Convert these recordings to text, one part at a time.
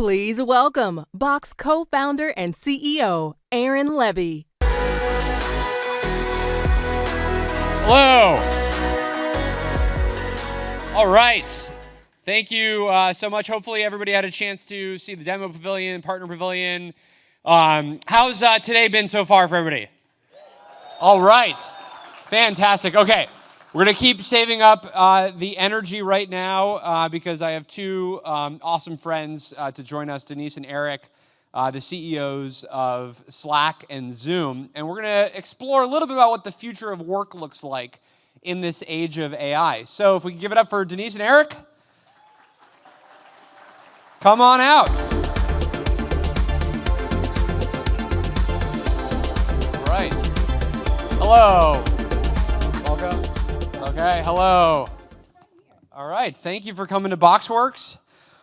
Please welcome Box co-founder and CEO, Aaron Levie. Hello. All right. Thank you so much. Hopefully everybody had a chance to see the demo pavilion, partner pavilion. How's today been so far for everybody? All right. Fantastic. Okay. We're going to keep saving up the energy right now because I have two awesome friends to join us, Denise and Eric, the CEOs of Slack and Zoom. And we're going to explore a little bit about what the future of work looks like in this age of AI. So if we can give it up for Denise and Eric. Come on out. All right. Hello. Welcome. Okay, hello. All right, thank you for coming to BoxWorks.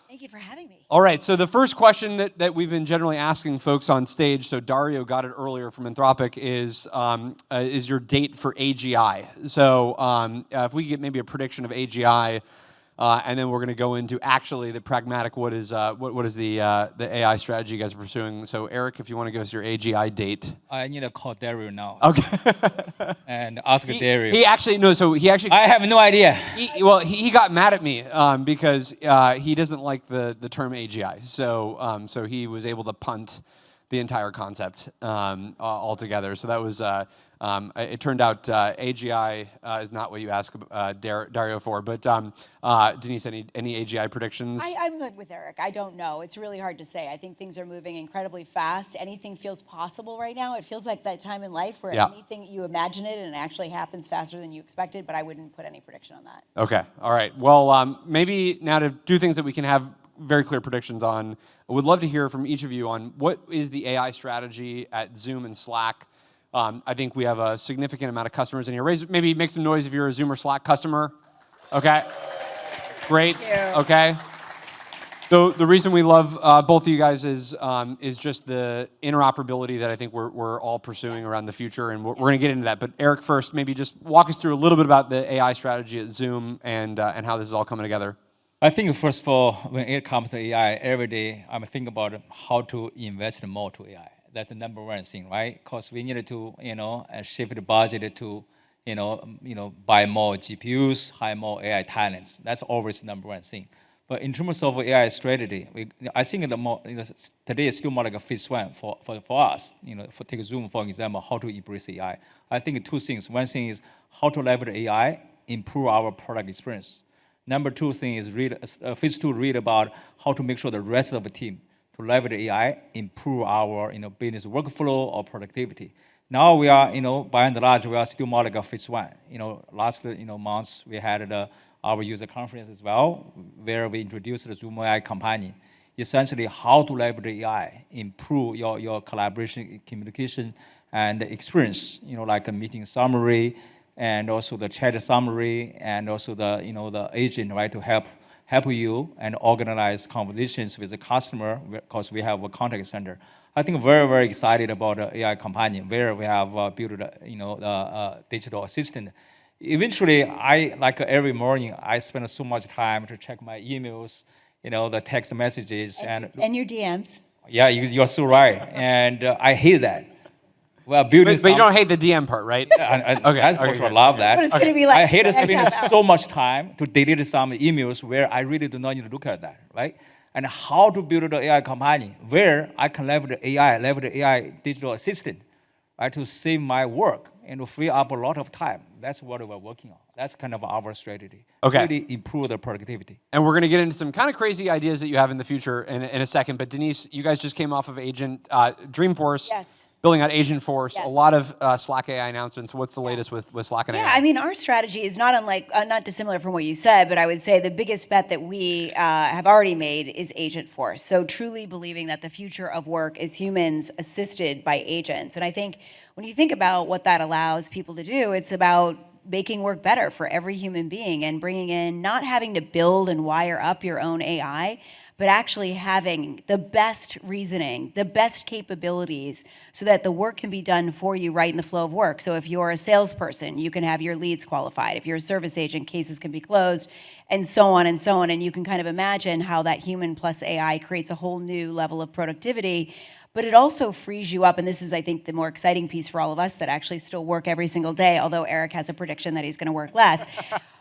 Thank you for having me. All right, so the first question that we've been generally asking folks on stage, so Dario got it earlier from Anthropic, is your date for AGI. So if we get maybe a prediction of AGI, and then we're going to go into actually the pragmatic, what is the AI strategy you guys are pursuing. So Eric, if you want to give us your AGI date. I need to call Dario now. Okay. And ask Dario. He actually, I have no idea. He got mad at me because he doesn't like the term AGI. So he was able to punt the entire concept altogether. So that was, it turned out AGI is not what you ask Dario for. But Denise, any AGI predictions? I'm good with Eric. I don't know. It's really hard to say. I think things are moving incredibly fast. Anything feels possible right now. It feels like that time in life where anything, you imagine it and it actually happens faster than you expected, but I wouldn't put any prediction on that. Okay. All right. Well, maybe now to do things that we can have very clear predictions on, I would love to hear from each of you on what is the AI strategy at Zoom and Slack. I think we have a significant amount of customers in here. Maybe make some noise if you're a Zoom or Slack customer. Okay. Great. Okay. The reason we love both of you guys is just the interoperability that I think we're all pursuing around the future, and we're going to get into that. But Eric, first, maybe just walk us through a little bit about the AI strategy at Zoom and how this is all coming together. I think first of all, when it comes to AI, every day I'm thinking about how to invest more to AI. That's the number one thing, right? Because we needed to, shift the budget to, buy more GPUs, hire more AI talents. That's always the number one thing. But in terms of AI strategy, I think today is still more like a phase one for us. For take Zoom for example, how to embrace AI. I think two things. One thing is how to leverage AI, improve our product experience. Number two thing is phase two, read about how to make sure the rest of the team to leverage AI, improve our business workflow or productivity. Now we are, by and large, we are still more like a phase one. Last months we had our user conference as well, where we introduced the Zoom AI Companion. Essentially, how to leverage AI, improve your collaboration, communication, and experience. Like a meeting summary, and also the chat summary, and also the agent, right, to help you and organize conversations with the customer, because we have a contact center. I think very, very excited about the AI Companion, where we have built the digital assistant. Eventually, like every morning, I spend so much time to check my emails, the text messages. And your DMs. Yeah, you're so right. And I hate that. Well, but you don't hate the DM part, right? Okay, I for sure love that. But it's going to be like, I hate spending so much time to delete some emails where I really do not need to look at that, right? And how to build the AI company where I can leverage the AI digital assistant, right, to save my work and to free up a lot of time. That's what we're working on. That's kind of our strategy. Okay. Really improve the productivity. And we're going to get into some kind of crazy ideas that you have in the future in a second. But Denise, you guys just came off of Dreamforce. Yes. Building out Agent Force, yes. A lot of Slack AI announcements. What's the latest with Slack and AI? Yeah, I mean, our strategy is not dissimilar from what you said, but I would say the biggest bet that we have already made is Agent Force. So truly believing that the future of work is humans assisted by agents. And I think when you think about what that allows people to do, it's about making work better for every human being and bringing in, not having to build and wire up your own AI, but actually having the best reasoning, the best capabilities so that the work can be done for you right in the flow of work. So if you're a salesperson, you can have your leads qualified. If you're a service agent, cases can be closed, and so on and so on. And you can kind of imagine how that human plus AI creates a whole new level of productivity. But it also frees you up, and this is, I think, the more exciting piece for all of us that actually still work every single day, although Eric has a prediction that he's going to work less.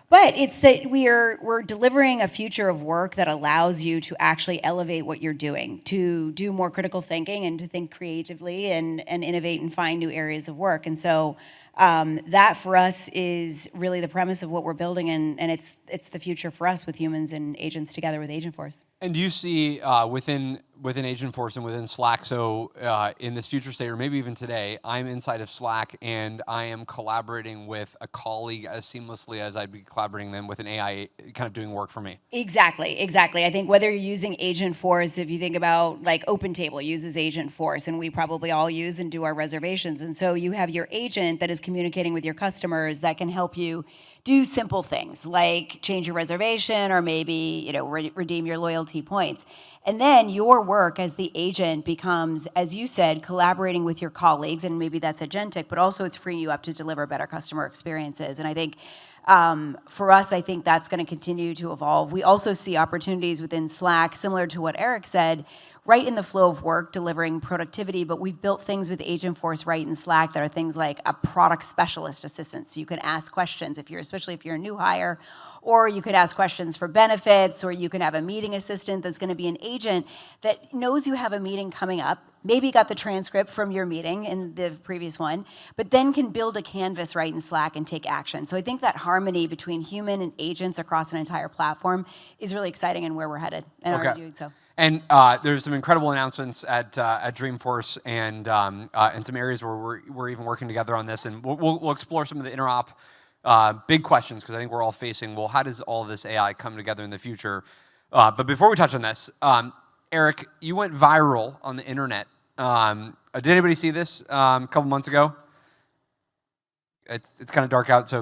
But it's that we're delivering a future of work that allows you to actually elevate what you're doing, to do more critical thinking and to think creatively and innovate and find new areas of work. And so that for us is really the premise of what we're building, and it's the future for us with humans and agents together with Agentforce. And do you see within Agentforce and within Slack, so in this future state, or maybe even today, I'm inside of Slack and I am collaborating with a colleague as seamlessly as I'd be collaborating them with an AI kind of doing work for me? Exactly. I think whether you're using Agentforce, if you think about like OpenTable uses Agentforce, and we probably all use and do our reservations. And so you have your agent that is communicating with your customers that can help you do simple things like change your reservation or maybe redeem your loyalty points. And then your work as the agent becomes, as you said, collaborating with your colleagues, and maybe that's agentic, but also it's freeing you up to deliver better customer experiences. And I think for us, I think that's going to continue to evolve. We also see opportunities within Slack, similar to what Eric said, right in the flow of work, delivering productivity, but we've built things with Agentforce right in Slack that are things like a product specialist assistant. So you can ask questions, especially if you're a new hire, or you could ask questions for benefits, or you can have a meeting assistant that's going to be an agent that knows you have a meeting coming up, maybe got the transcript from your meeting in the previous one, but then can build a canvas right in Slack and take action. So I think that harmony between human and agents across an entire platform is really exciting and where we're headed, and are doing so. And there's some incredible announcements at Dreamforce and some areas where we're even working together on this, and we'll explore some of the interop big questions, because I think we're all facing, well, how does all this AI come together in the future? But before we touch on this, Eric, you went viral on the internet. Did anybody see this a couple months ago? It's kind of dark out,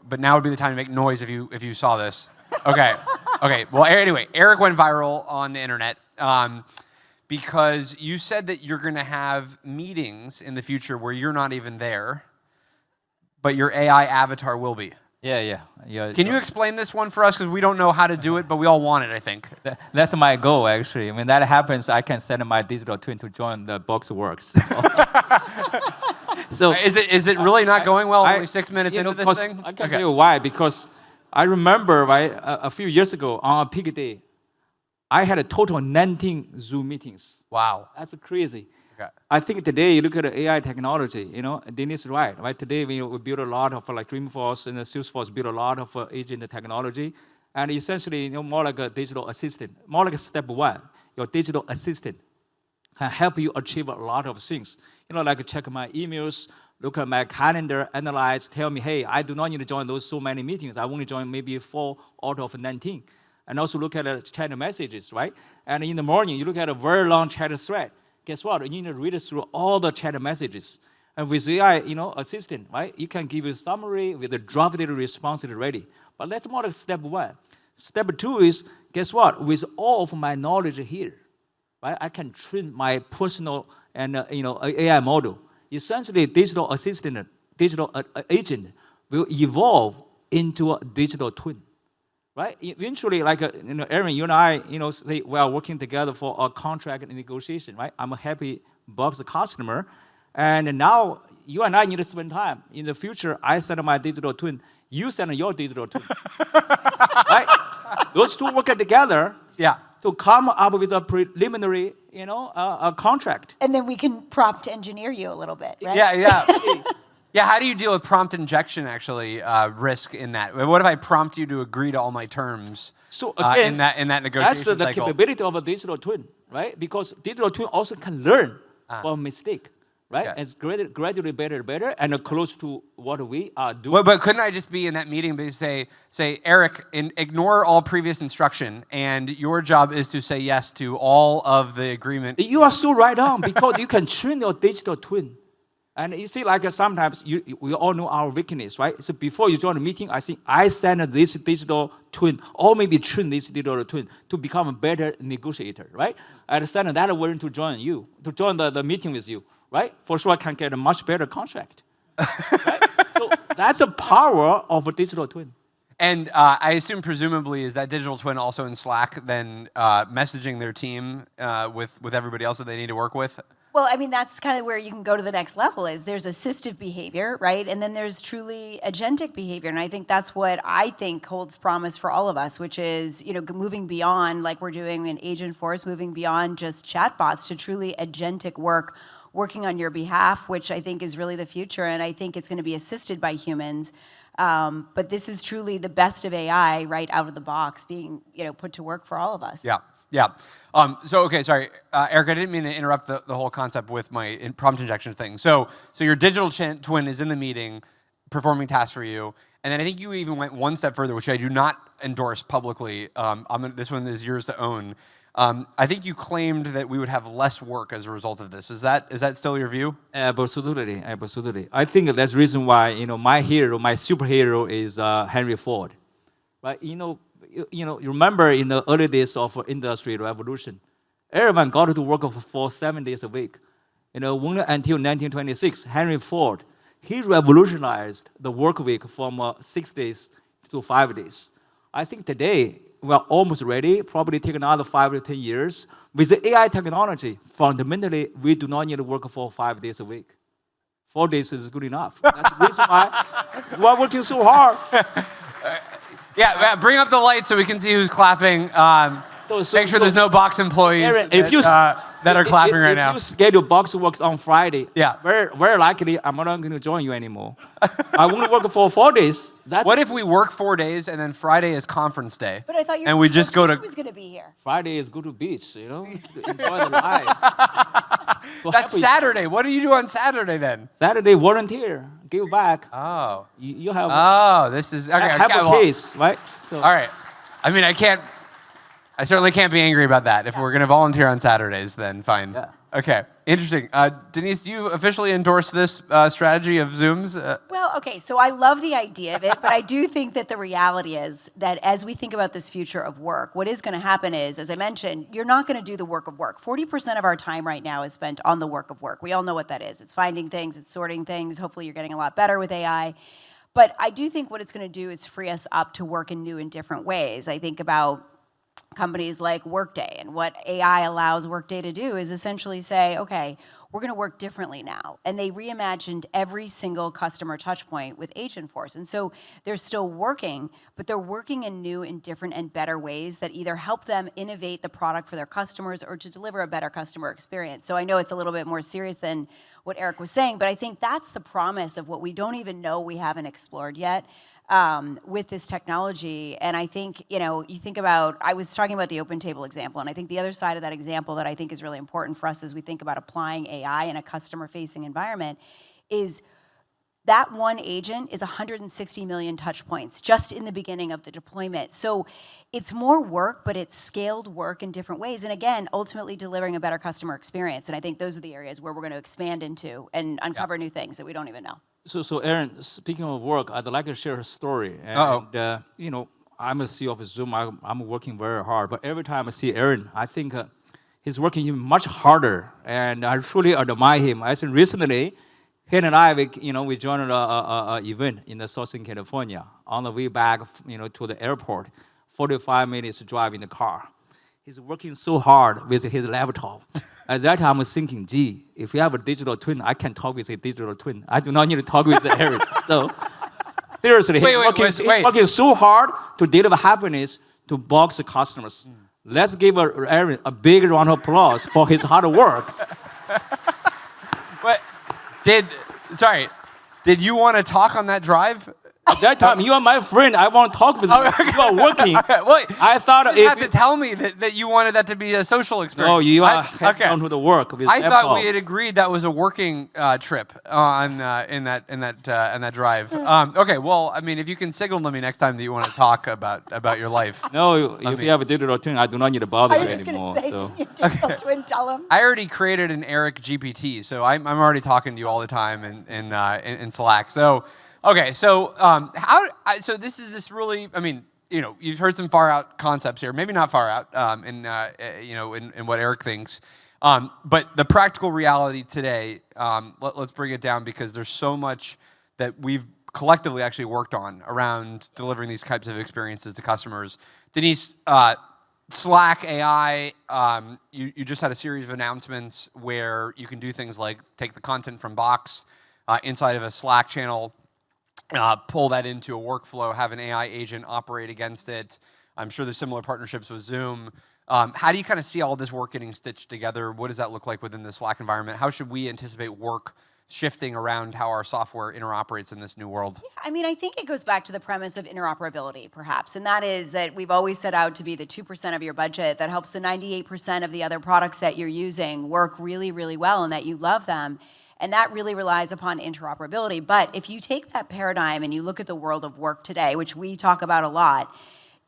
but now would be the time to make noise if you saw this. Okay. Well, anyway, Eric went viral on the internet because you said that you're going to have meetings in the future where you're not even there, but your AI avatar will be. Yeah. Can you explain this one for us? Because we don't know how to do it, but we all want it, I think. That's my goal, actually. When that happens, I can send my digital twin to join the BoxWorks. So is it really not going well? Only 6 minutes into this thing? I can tell you why. Because I remember, a few years ago on a peak day, I had a total 19 Zoom meetings. Wow. That's crazy. Okay. I think today, you look at the AI technology, Denise is right? Today, we build a lot of Dreamforce and Salesforce build a lot of agent technology. And essentially, more like a digital assistant, more like a step one. Your digital assistant can help you achieve a lot of things. Like check my emails, look at my calendar, analyze, tell me, hey, I do not need to join those so many meetings. I only join maybe 4 out of 19. And also look at the chat messages, right? And in the morning, you look at a very long chat thread. Guess what? You need to read through all the chat messages. And with AI, assistant, right? You can give a summary with a drafted response ready. But that's more like step one. Step two is, guess what? With all of my knowledge here, right? I can train my personal and AI model. Essentially, digital assistant, digital agent will evolve into a digital twin, right? Eventually, like Aaron, you and I, say we are working together for a contract negotiation, right? I'm a happy Box customer, and now you and I need to spend time. In the future, I send my digital twin, you send your digital twin, right? Those two work together. Yeah. To come up with a preliminary, a contract. And then we can prompt engineer you a little bit, right? Yeah. Yeah, how do you deal with prompt injection, actually, risk in that? What if I prompt you to agree to all my terms so again, in that negotiation that's the cycle? capability of a digital twin, right? Because digital twin also can learn from mistake, right? Yeah. It's gradually better, and close to what we are doing. Well, but couldn't I just be in that meeting and say, Eric, ignore all previous instruction, and your job is to say yes to all of the agreement? You are so right on, because you can train your digital twin And you see, like sometimes we all know our weakness, right? So before you join the meeting, I send this digital twin, or maybe train this digital twin to become a better negotiator, right? And send that one to join you, to join the meeting with you, right? For sure, I can get a much better contract. Right? So that's the power of a digital twin. And I assume, presumably, is that digital twin also in Slack then messaging their team with everybody else that they need to work with? Well, I mean, that's kind of where you can go to the next level is there's assistive behavior, right? And then there's truly agentic behavior. And I think that's what I think holds promise for all of us, which is, moving beyond, like we're doing in Agent Force, moving beyond just chatbots to truly agentic work, working on your behalf, which I think is really the future. And I think it's going to be assisted by humans. But this is truly the best of AI right out of the box being, put to work for all of us. Yeah. Yeah. Okay, sorry, Eric, I didn't mean to interrupt the whole concept with my prompt injection thing. So your digital twin is in the meeting, performing tasks for you, and then I think you even went one step further, which I do not endorse publicly. This one is yours to own. I think you claimed that we would have less work as a result of this. Is that still your view? Absolutely. I think that's the reason why my superhero is Henry Ford, right? You remember in the early days of industrial revolution, everyone got to work for 7 days a week. Until 1926, Henry Ford, he revolutionized the work week from 6 days to 5 days. I think today we are almost ready. Probably take another 5 to 10 years. With the AI technology, fundamentally, we do not need to work for 5 days a week. 4 days is good enough. That's the reason why we are working so hard. Yeah, bring up the light so we can see who's clapping. Make sure there's no Box employees Aaron, that are clapping right now. If you schedule BoxWorks on Friday, Yeah. very likely I'm not going to join you anymore. I won't work for 4 days. What if we work 4 days and then Friday is conference day? But I thought and we just go to. was going to be here. Friday is go to beach, enjoy the life. So That's Saturday. What do you do on Saturday then? Saturday, volunteer, give back. Oh. You have. This is okay. Have a case, right? So. All right. I mean, I certainly can't be angry about that. If we're going to volunteer on Saturdays, then fine. Yeah. Okay, interesting. Denise, do you officially endorse this strategy of Zoom's? Well, okay, so I love the idea of it, but I do think that the reality is that as we think about this future of work, what is going to happen is, as I mentioned, you're not going to do the work of work. 40% of our time right now is spent on the work of work. We all know what that is. It's finding things, it's sorting things. Hopefully you're getting a lot better with AI. But I do think what it's going to do is free us up to work in new and different ways. I think about companies like Workday, and what AI allows Workday to do is essentially say, okay, we're going to work differently now. And they reimagined every single customer touch point with Agent Force. And so they're still working, but they're working in new and different and better ways that either help them innovate the product for their customers or to deliver a better customer experience. So I know it's a little bit more serious than what Eric was saying, but I think that's the promise of what we don't even know we haven't explored yet. With this technology. And I think, you think about, I was talking about the open table example, and I think the other side of that example that I think is really important for us as we think about applying AI in a customer-facing environment is that one agent is 160 million touch points just in the beginning of the deployment. So it's more work, but it's scaled work in different ways. And again, ultimately delivering a better customer experience. And I think those are the areas where we're going to expand into and uncover new things that we don't even know. So Aaron, speaking of work, I'd like to share a story. And, I'm a CEO of Zoom. I'm working very hard. But every time I see Aaron, I think he's working even much harder. And I truly admire him. I think recently, he and I, we joined an event in Southern California. On the way back, to the airport, 45 minutes drive in the car. He's working so hard with his laptop. At that time, I was thinking, gee, if you have a digital twin, I can talk with a digital twin. I do not need to talk with Aaron. So, seriously, he's working so hard to deliver happiness to Box customers. Let's give Aaron a big round of applause for his hard work. But did you want to talk on that drive? At that time, you are my friend. I want to talk with you. You are working. Wait, I thought you if have to tell me that you wanted that to be a social experience. no, you are okay. down to the work with I thought Apple. we had agreed that was a working trip on in that drive. Okay, well, I mean, if you can signal to me next time that you want to talk about your life. No, if you have a digital twin, I do not need to bother I you was just anymore. going to say, so. to your digital twin, tell him. I already created an Eric GPT, so I'm already talking to you all the time in Slack. So, okay, so so this is this really, I mean, you know, you've heard some far out concepts here, maybe not far out, in what Eric thinks, but the practical reality today. Let's bring it down because there's so much that we've collectively actually worked on around delivering these types of experiences to customers. Denise, Slack AI, you just had a series of announcements where you can do things like take the content from Box inside of a Slack channel, pull that into a workflow, have an AI agent operate against it. I'm sure there's similar partnerships with Zoom. How do you kind of see all this work getting stitched together? What does that look like within the Slack environment? How should we anticipate work shifting around how our software interoperates in this new world? Yeah, I mean, I think it goes back to the premise of interoperability, perhaps, and that is that we've always set out to be the 2% of your budget that helps the 98% of the other products that you're using work really, really well and that you love them. And that really relies upon interoperability. But if you take that paradigm and you look at the world of work today, which we talk about a lot,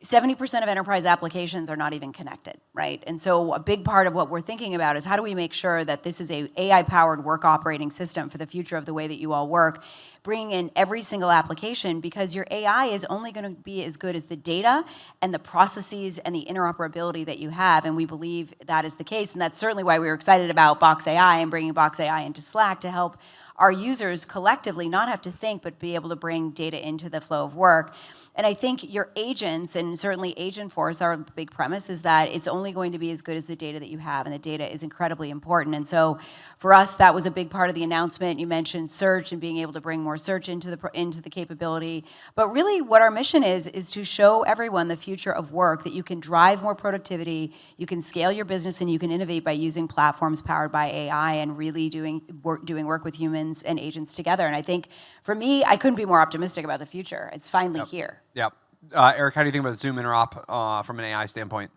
70% of enterprise applications are not even connected, right? And so a big part of what we're thinking about is how do we make sure that this is a AI-powered work operating system for the future of the way that you all work, bringing in every single application, because your AI is only going to be as good as the data and the processes and the interoperability that you have, and we believe that is the case, and that's certainly why we were excited about Box AI and bringing Box AI into Slack to help our users collectively not have to think, but be able to bring data into the flow of work. And I think your agents, and certainly Agentforce, our big premise is that it's only going to be as good as the data that you have, and the data is incredibly important. And so for us, that was a big part of the announcement. You mentioned search and being able to bring more search into the capability. But really what our mission is to show everyone the future of work, that you can drive more productivity, you can scale your business, and you can innovate by using platforms powered by AI and really doing work with humans and agents together. And I think, for me, I couldn't be more optimistic about the future. It's finally here. Yep. Eric, how do you think about Zoom interop from an AI standpoint?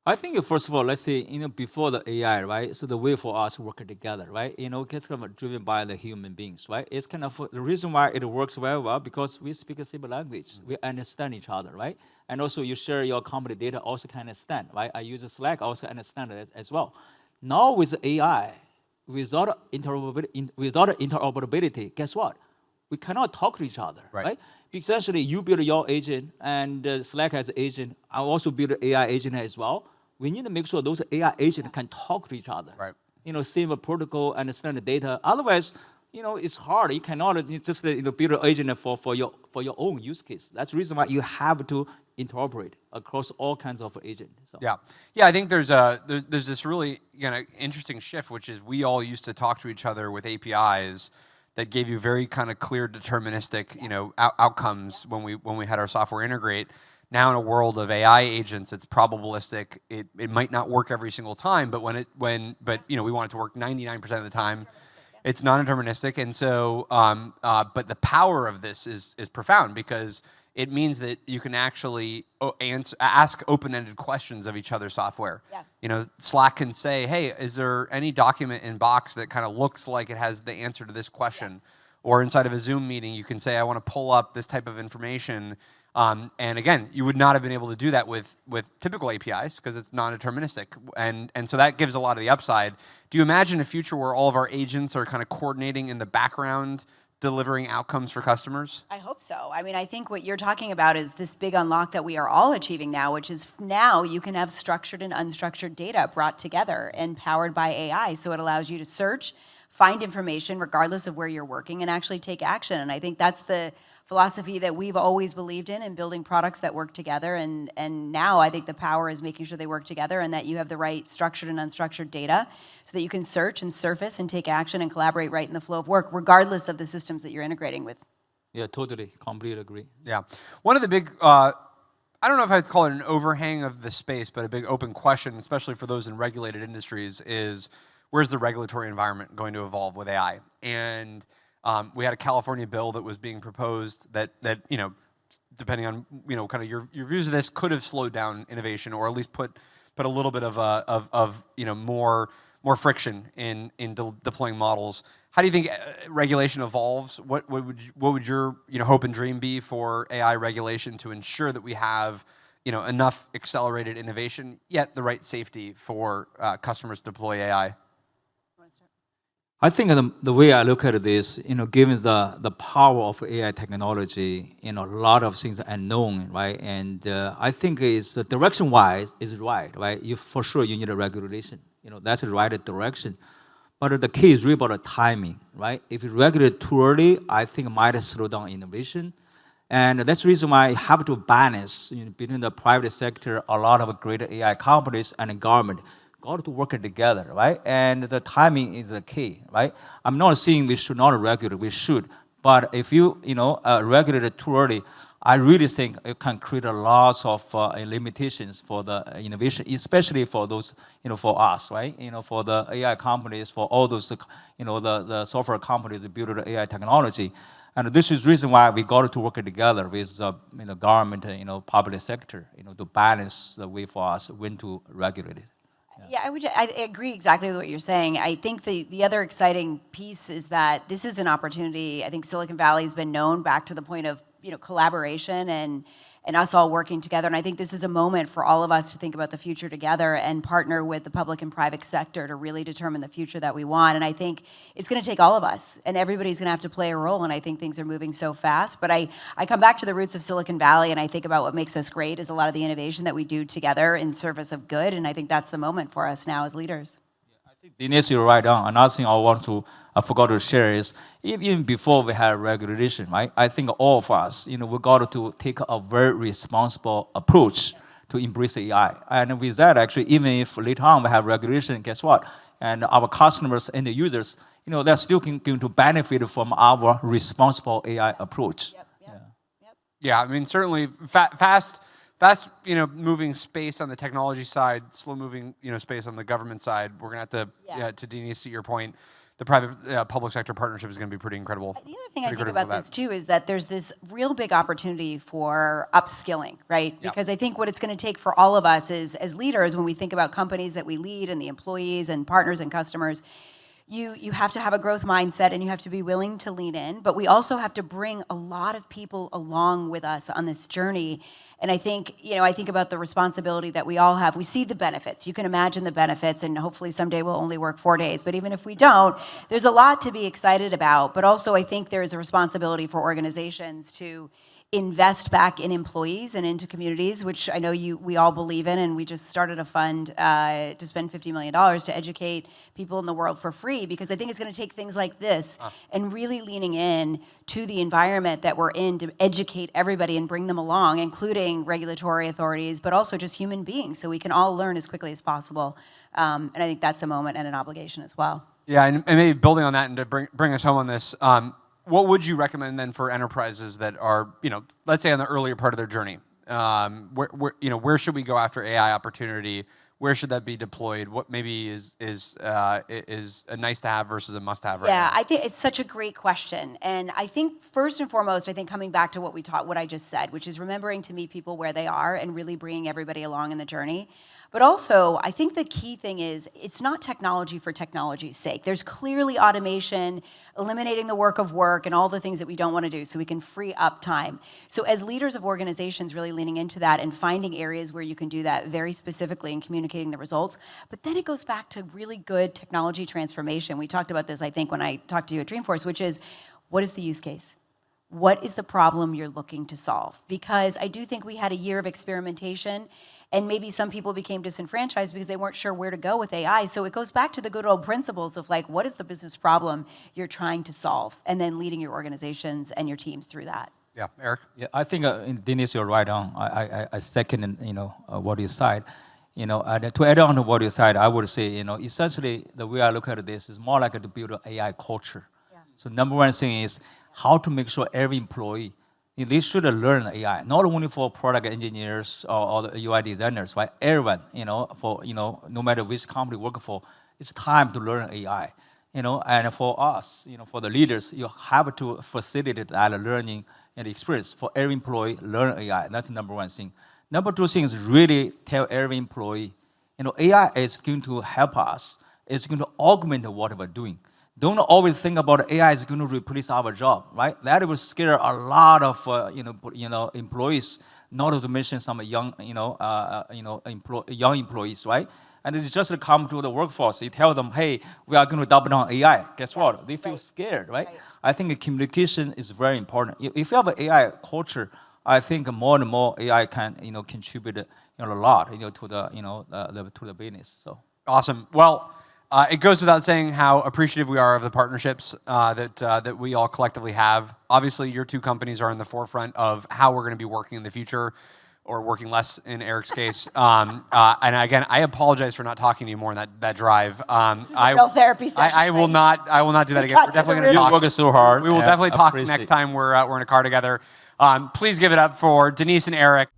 I think, first of all, let's say, before the AI, right? So the way for us to work together, right? It's kind of driven by the human beings, right? It's kind of the reason why it works very well because we speak a similar language. We understand each other, right? And also you share your company data, also can understand, right? I use Slack, also understand it as well. Now with AI, without interoperability, guess what? We cannot talk to each other, right? Essentially, you build your agent, and Slack has an agent. I also build an AI agent as well. We need to make sure those AI agents can talk to each other. Right. Same protocol, understand the data. Otherwise, it's hard. You cannot just build an agent for your own use case. That's the reason why you have to interoperate across all kinds of agents. So. Yeah. I think there's this really interesting shift, which is we all used to talk to each other with APIs that gave you very kind of clear deterministic outcomes when we had our software integrate. Now in a world of AI agents, it's probabilistic. It might not work every single time, but we want it to work 99% of the time. It's non-deterministic, and so but the power of this is profound because it means that you can actually ask open-ended questions of each other's software. Yeah. Slack can say, hey, is there any document in Box that kind of looks like it has the answer to this question? Yes. Or inside of a Zoom meeting, you can say, I want to pull up this type of information. And again, you would not have been able to do that with typical APIs because it's non-deterministic. And so that gives a lot of the upside. Do you imagine a future where all of our agents are kind of coordinating in the background, delivering outcomes for customers? I hope so. I mean, I think what you're talking about is this big unlock that we are all achieving now, which is now you can have structured and unstructured data brought together and powered by AI. So it allows you to search, find information regardless of where you're working, and actually take action. And I think that's the philosophy that we've always believed in building products that work together. And now I think the power is making sure they work together and that you have the right structured and unstructured data so that you can search and surface and take action and collaborate right in the flow of work, regardless of the systems that you're integrating with. Yeah, totally. Completely agree. Yeah. One of the big, I don't know if I'd call it an overhang of the space, but a big open question, especially for those in regulated industries, is where's the regulatory environment going to evolve with AI? And We had a California bill that was being proposed that depending on kind of your views of this, could have slowed down innovation or at least put a little bit of more friction in deploying models. How do you think regulation evolves? What would your hope and dream be for AI regulation to ensure that we have enough accelerated innovation, yet the right safety for customers to deploy AI? I think the way I look at this, given the power of AI technology, a lot of things are unknown, right? And I think it's direction-wise is right? For sure you need a regulation. That's the right direction. But the key is really about the timing, right? If you regulate too early, I think it might slow down innovation. And that's the reason why you have to balance between the private sector, a lot of great AI companies, and the government. Got to work together, right? And the timing is the key, right? I'm not saying we should not regulate, we should. But if you regulate it too early, I really think it can create a lot of limitations for the innovation, especially for those, for us, right? For the AI companies, for all those, the software companies that build the AI technology. And this is the reason why we got to work together with government, public sector, to balance the way for us when to regulate it. Yeah, I agree exactly with what you're saying. I think the other exciting piece is that this is an opportunity. I think Silicon Valley has been known back to the point of collaboration and us all working together. And I think this is a moment for all of us to think about the future together and partner with the public and private sector to really determine the future that we want. And I think it's going to take all of us, and everybody's going to have to play a role. And I think things are moving so fast. But I come back to the roots of Silicon Valley, and I think about what makes us great is a lot of the innovation that we do together in service of good. And I think that's the moment for us now as leaders. I think Denise, you're right on. Another thing I forgot to share is, even before we had regulation, right? I think all of us, we got to take a very responsible approach to embrace AI. And with that, actually, even if later on we have regulation, guess what? And our customers and the users, they're still going to benefit from our responsible AI approach. Yeah, I mean, certainly fast, moving space on the technology side, slow moving, space on the government side. We're gonna have to Denise, to your point, the private public sector partnership is gonna be pretty incredible. The other thing I think about this too is that there's this real big opportunity for upskilling, right? Because I think what it's gonna take for all of us is, as leaders, when we think about companies that we lead and the employees and partners and customers, you have to have a growth mindset and you have to be willing to lean in, but we also have to bring a lot of people along with us on this journey. And I think, I think about the responsibility that we all have. We see the benefits. You can imagine the benefits, and hopefully someday we'll only work 4 days. But even if we don't, there's a lot to be excited about. But also I think there is a responsibility for organizations to invest back in employees and into communities, which I know we all believe in, and we just started a fund to spend $50 million to educate people in the world for free, because I think it's going to take things like this and really leaning in to the environment that we're in to educate everybody and bring them along, including regulatory authorities, but also just human beings, so we can all learn as quickly as possible. And I think that's a moment and an obligation as well. Yeah, and maybe building on that and to bring us home on this, what would you recommend then for enterprises that are, let's say on the earlier part of their journey? Where should we go after AI opportunity? Where should that be deployed? What maybe is a nice to have versus a must have right now? Yeah, I think it's such a great question. And I think first and foremost, coming back to what I just said, which is remembering to meet people where they are and really bringing everybody along in the journey. But also, I think the key thing is it's not technology for technology's sake. There's clearly automation, eliminating the work of work and all the things that we don't want to do so we can free up time. So as leaders of organizations, really leaning into that and finding areas where you can do that very specifically and communicating the results. But then it goes back to really good technology transformation. We talked about this, I think, when I talked to you at Dreamforce, which is, what is the use case? What is the problem you're looking to solve? Because I do think we had a year of experimentation, and maybe some people became disenfranchised because they weren't sure where to go with AI. So it goes back to the good old principles of what is the business problem you're trying to solve, and then leading your organizations and your teams through that. Yeah, Eric? Yeah, I think, Denise, you're right on. I second, what you said. To add on to what you said, I would say, essentially the way I look at this is more like to build an AI culture. Yeah. So number one thing is how to make sure every employee, they should learn AI, not only for product engineers or the UI designers, right? Everyone, no matter which company you work for, it's time to learn AI. and for us, for the leaders, you have to facilitate that learning and experience for every employee learn AI. That's the number one thing. Number two thing is really tell every employee, AI is going to help us. It's going to augment what we're doing. Don't always think about AI is going to replace our job, right? That will scare a lot of employees. Not to mention some young young employees, right? And it's just come to the workforce. You tell them, hey, we are going to double down on AI. Guess what? They feel scared, right? I think communication is very important. If you have an AI culture, I think more and more AI can contribute a lot to the business. So Awesome. Well, it goes without saying how appreciative we are of the partnerships that we all collectively have. Obviously, your two companies are in the forefront of how we're going to be working in the future, or working less in Eric's case. And again, I apologize for not talking to you more in that drive. This is a real therapy session. I will not do that again. got We're to definitely the going to root. talk. you're working so hard. We will definitely talk next time we're in a car together. Please give it up for Denise and Eric.